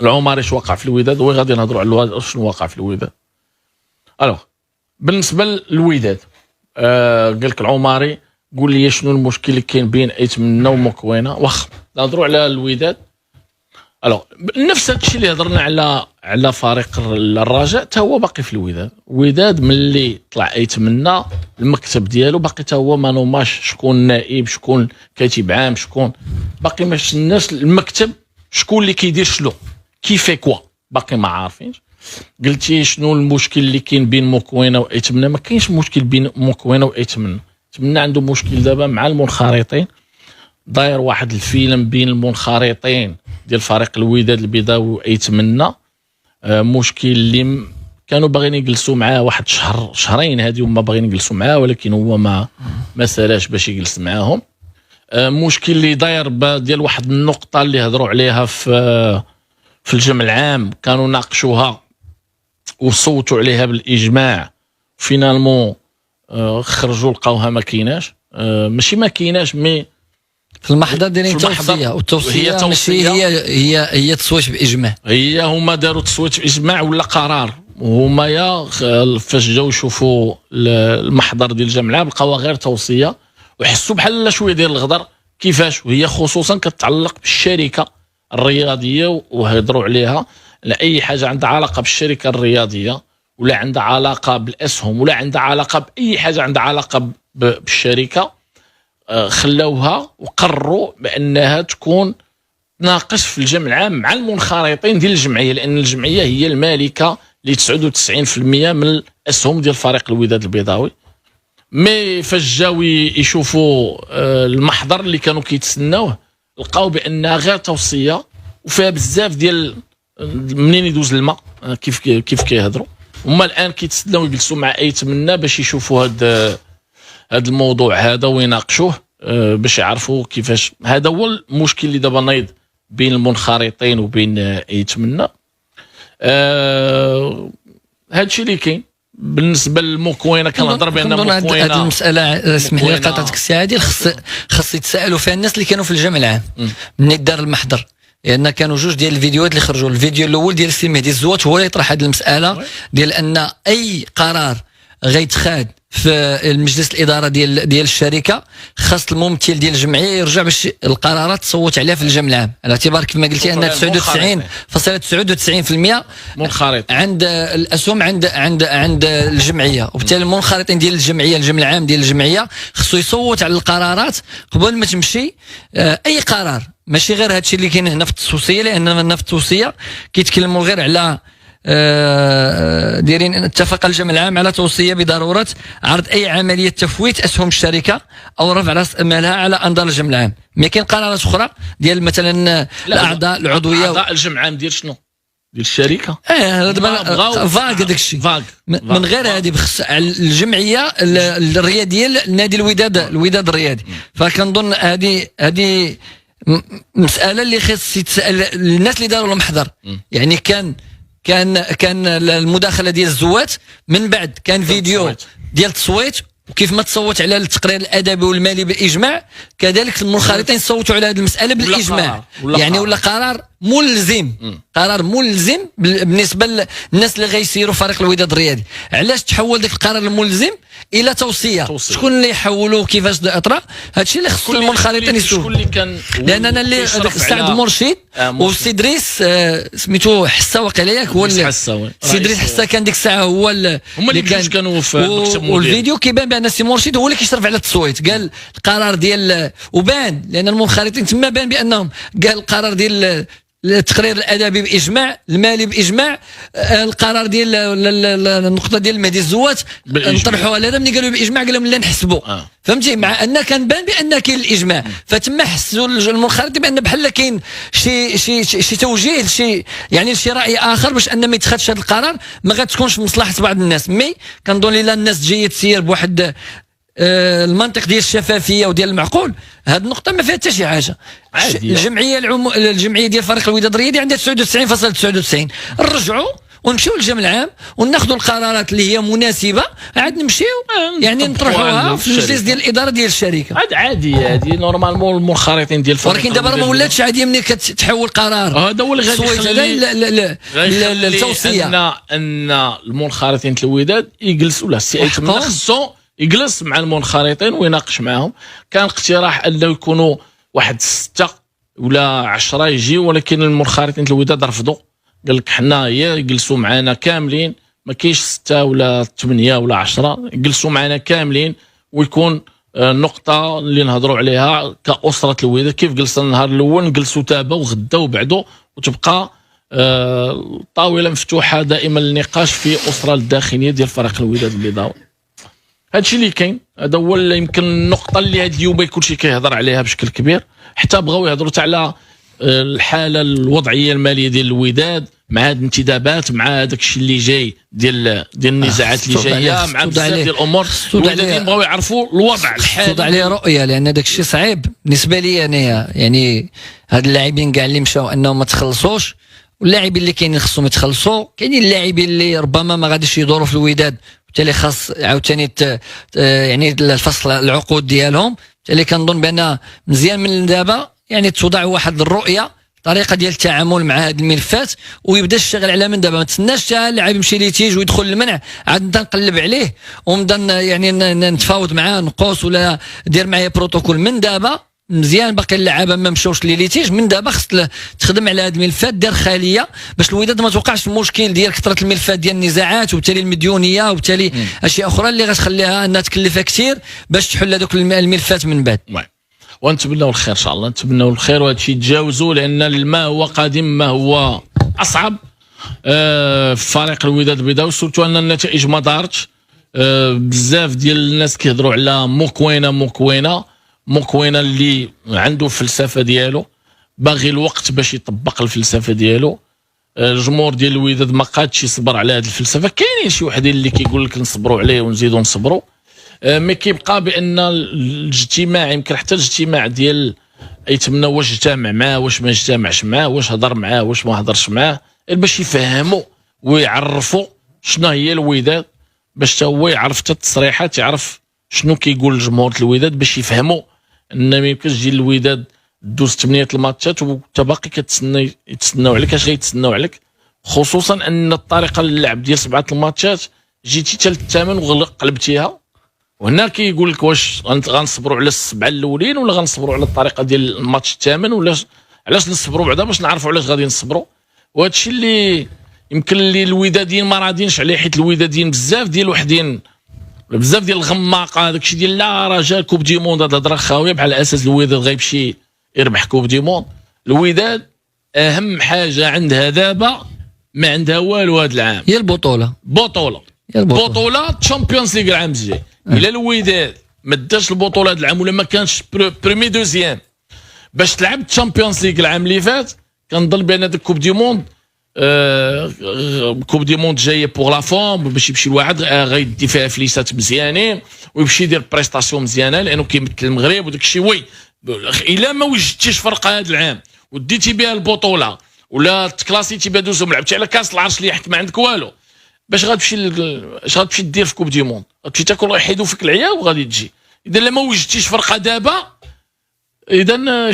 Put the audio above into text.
العماري اش واقع في الوداد، وغادي نهضروا على الوداد شنو واقع في الوداد. الوغ بالنسبه للوداد قال لك العماري قول لي شنو المشكل اللي كاين بين ايتمنى ومكوينه. واخا نهضروا على الوداد. الوغ نفس هادشي اللي هضرنا على فريق الرجاء تا هو باقي في الوداد ملي طلع ايتمنى المكتب ديالو باقي تا هو ما نوماش شكون نائب شكون كاتب عام شكون باقي ماش الناس المكتب شكون اللي كيدير شنو كيفي كوا باقي ما عارفينش. قلتي شنو المشكل اللي كاين بين مكوينه وايتمنى؟ ما كاينش مشكل بين مكوينه وايتمنى. ايتمنى عنده مشكل دابا مع المنخرطين، داير واحد الفيلم بين المنخرطين ديال فريق الوداد البيضاوي وايتمنى. مشكل اللي كانوا باغيين يجلسوا معاه واحد شهرين هادي وما باغيين يجلسوا معاه، ولكن هو ما سالاش باش يجلس معاهم. مشكل اللي داير ديال واحد النقطه اللي هضروا عليها في الجمع العام، كانوا ناقشوها وصوتوا عليها بالاجماع، فينالمون خرجوا لقاوها ما كايناش. ماشي ما كايناش مي في المحضر ديالين توصيه، والتوصيه ماشي هي تصويت باجماع. هي هما داروا تصويت باجماع ولا قرار، وهما فاش جاو يشوفوا المحضر ديال الجمع العام لقاوها غير توصيه وحسوا بحال شويه ديال الغدر. كيفاش؟ وهي خصوصا كتعلق بالشركه الرياضيه، وهضروا عليها لاي حاجه عندها علاقه بالشركه الرياضيه ولا عندها علاقه بالاسهم ولا عندها علاقه باي حاجه عندها علاقه بالشركه. خلاوها وقرروا بانها تكون تناقش في الجمع العام مع المنخرطين ديال الجمعيه، لان الجمعيه هي المالكه ل 99% من الاسهم ديال فريق الوداد البيضاوي. مي فاش جاو يشوفوا المحضر اللي كانوا كيتسناوه لقاو بانها غير توصيه وفيها بزاف ديال منين يدوز الماء كيف كيهضروا. هما الان كيتسناو يجلسوا مع ايتمنى باش يشوفوا هذا الموضوع هذا ويناقشوه باش يعرفوا كيفاش. هذا هو المشكل اللي دابا نايض بين المنخرطين وبين ايتمنى. هادشي اللي كاين. بالنسبه للمكوينه كنهضر بان مكوينه هذه المساله اسمح لي قطعتك الساعه هذه خص يتسالوا فيها الناس اللي كانوا في الجمع العام منين دار المحضر، لان كانوا جوج ديال الفيديوهات اللي خرجوا. الفيديو الاول ديال السي مهدي الزوات هو اللي يطرح هذه المساله ديال ان اي قرار غيتخاد في المجلس الاداره ديال الشركه خاص الممثل ديال الجمعيه يرجع باش القرارات تصوت عليها في الجمع العام، على اعتبار كما قلتي ان 99.99% منخرط عند الاسهم عند الجمعيه، وبالتالي المنخرطين ديال الجمعيه الجمع العام ديال الجمعيه خصو يصوت على القرارات قبل ما تمشي اي قرار. ماشي غير هادشي اللي كاين هنا في التوصيه، لان هنا في التوصيه كيتكلموا غير على دايرين اتفق الجمع العام على توصيه بضروره عرض اي عمليه تفويت اسهم الشركه او رفع راس مالها على انظار الجمع العام. ما كاين قرارات اخرى ديال مثلا الاعضاء العضويه اعضاء الجمع العام ديال شنو؟ ديال الشركه. دابا فاق داك الشيء من غير هذه بخص الجمعيه الرياضيه نادي الوداد الرياضي. فكنظن هذه مساله اللي خص يتسال الناس اللي داروا المحضر. يعني كان المداخله ديال الزوات، من بعد كان فيديو ديال التصويت، وكيف ما تصوت على التقرير الادبي والمالي بالاجماع كذلك المنخرطين صوتوا على هذه المساله بالاجماع. يعني ولا قرار ملزم قرار ملزم بالنسبه للناس اللي غيسيروا فريق الوداد الرياضي. علاش تحول ذاك القرار الملزم الى توصيه؟ شكون اللي يحولوه كيفاش اطرا؟ هادشي اللي خصو المنخرطين يسولوا. شكون اللي كان لان انا اللي سعد مرشد والسي دريس سميتو حسا واقيلا ياك هو سي دريس حسا كان ديك الساعه هو اللي كانوا في المكتب. والفيديو كيبان بان السي مرشد هو اللي كيشرف على التصويت. قال القرار ديال وبان لان المنخرطين تما بان بانهم قال القرار ديال التقرير الادبي باجماع، المالي باجماع، القرار ديال النقطه ديال مهدي الزوات نطرحوها. هذا ملي قالوا باجماع قال لهم لا نحسبوا. فهمتي؟ مع ان كان بان بان كاين الاجماع، فتما حسوا المنخرطين بان بحال كاين شي توجيه يعني شي راي اخر باش ان ما يتخذش هذا القرار ما غتكونش مصلحه بعض الناس. مي كنظن الا الناس جايه تسير بواحد المنطق ديال الشفافيه وديال المعقول، هذه النقطه ما فيها حتى شي حاجه. الجمعيه ديال فريق الوداد الرياضي عندها 99.99 رجعوا ونمشيو للجمع العام وناخذوا القرارات اللي هي مناسبه، عاد نمشيو يعني نطرحوها في المجلس ديال الاداره ديال الشركه. عادي هذه نورمالمون المنخرطين ديال الفريق، ولكن دابا ما ولاتش عاديه ملي كتحول قرار. هذا هو اللي غادي يخلي التوصيه ان المنخرطين الوداد يجلسوا له السي ايتم خصو يجلس مع المنخرطين ويناقش معهم. كان اقتراح انه يكونوا واحد 6 ولا 10 يجيو، ولكن المنخرطين الوداد رفضوا، قال لك حنا يجلسوا معنا كاملين، ما كاينش 6 ولا 8 ولا 10، يجلسوا معنا كاملين ويكون النقطه اللي نهضروا عليها كأسرة الوداد كيف جلسنا النهار الاول نجلسوا تابا وغدا وبعدو، وتبقى طاوله مفتوحه دائما للنقاش في أسرة الداخليه ديال فريق الوداد البيضاوي. هادشي اللي كاين، هذا هو اللي يمكن النقطه اللي هاد اليوم كلشي كيهضر عليها بشكل كبير، حتى بغاو يهضروا حتى على الحاله الوضعيه الماليه ديال الوداد مع هاد الانتدابات، مع هذاك الشيء اللي جاي ديال النزاعات اللي جايه، مع بزاف ديال الامور. الوداديين بغاو يعرفوا الوضع الحالي، توضع عليه رؤيه، لان داك الشيء صعيب بالنسبه لي انايا. يعني هاد اللاعبين كاع اللي مشاو انهم ما تخلصوش، واللاعبين اللي كاينين خصهم يتخلصوا، كاينين اللاعبين اللي ربما ما غاديش يدوروا في الوداد، بالتالي خاص عاوتاني يعني الفصل العقود ديالهم. بالتالي كنظن بان مزيان من دابا يعني توضع واحد الرؤيه، طريقه ديال التعامل مع هذه الملفات، ويبدا الشغل على من دابا. ما تسناش حتى اللاعب يمشي ليتيج ويدخل المنع عاد نبدا نقلب عليه ونبدا يعني نتفاوض معاه نقص ولا دير معايا بروتوكول. من دابا مزيان باقي اللعابه ما مشاوش ليتيج، من دابا خص تخدم على هذه الملفات، دير خاليه باش الوداد ما توقعش المشكل ديال كثره الملفات ديال النزاعات وبالتالي المديونيه وبالتالي اشياء اخرى اللي غتخليها انها تكلفها كثير باش تحل هذوك الملفات من بعد. ونتمنوا الخير ان شاء الله، نتمنوا الخير وهذا الشيء يتجاوزوا، لان ما هو قادم ما هو اصعب في فريق الوداد البيضاوي، سورتو ان النتائج ما دارتش. بزاف ديال الناس كيهضروا على مكوينه اللي عنده فلسفه ديالو، باغي الوقت باش يطبق الفلسفه ديالو. الجمهور ديال الوداد ما قادش يصبر على هذه الفلسفه. كاينين شي وحدين اللي كيقول لك نصبروا عليه ونزيدوا نصبروا، مي كيبقى بان الاجتماع، يمكن حتى الاجتماع ديال يتمنى واش اجتمع معاه واش ما اجتمعش معاه، واش هضر معاه واش ما هضرش معاه، باش يفهموا ويعرفوا شنو هي الوداد، باش حتى هو يعرف حتى التصريحات، يعرف شنو كيقول الجمهور الوداد، باش يفهموا ان ما يمكنش تجي الوداد دوز 8 الماتشات وانت باقي كتسنى يتسناو عليك. اش غيتسناو عليك؟ خصوصا ان الطريقه اللعب ديال 7 الماتشات جيتي حتى للثامن وقلبتيها، وهنا كيقول لك واش غنصبروا على 7 الاولين ولا غنصبروا على الطريقه ديال الماتش الثامن، ولا علاش نصبروا بعدا باش نعرفوا علاش غادي نصبروا. وهذا الشيء اللي يمكن اللي الوداديين ما راضينش عليه، حيت الوداديين بزاف ديال وحدين بزاف ديال الغماقه، داك الشيء ديال لا رجال كوب دي موند، هذا هضره خاويه بحال اساس الوداد غيمشي يربح كوب دي موند. الوداد اهم حاجه عندها دابا ما عندها والو هذا العام، هي البطوله تشامبيونز ليغ العام الجاي. الا الوداد ما داش البطوله هذا العام ولا ما كانش بريمي دوزيام باش تلعب تشامبيونز ليغ العام اللي فات، كنظن بان هذاك كوب دي موند كوب دي موند جايه بوغ لا فورم، باش يمشي الواحد غيدي فيها فليسات مزيانين ويمشي يدير بريستاسيون مزيانه لانه كيمثل المغرب وداك الشيء. وي الا ما وجدتيش فرقه هذا العام وديتي بها البطوله ولا تكلاسيتي بها دوزهم لعبتي على كاس العرش اللي يحك ما عندك والو، باش غتمشي دير في كوب دي موند؟ غتمشي تاكل يحيدوا فيك العيا وغادي تجي. اذا ما وجدتيش فرقه دابا، اذا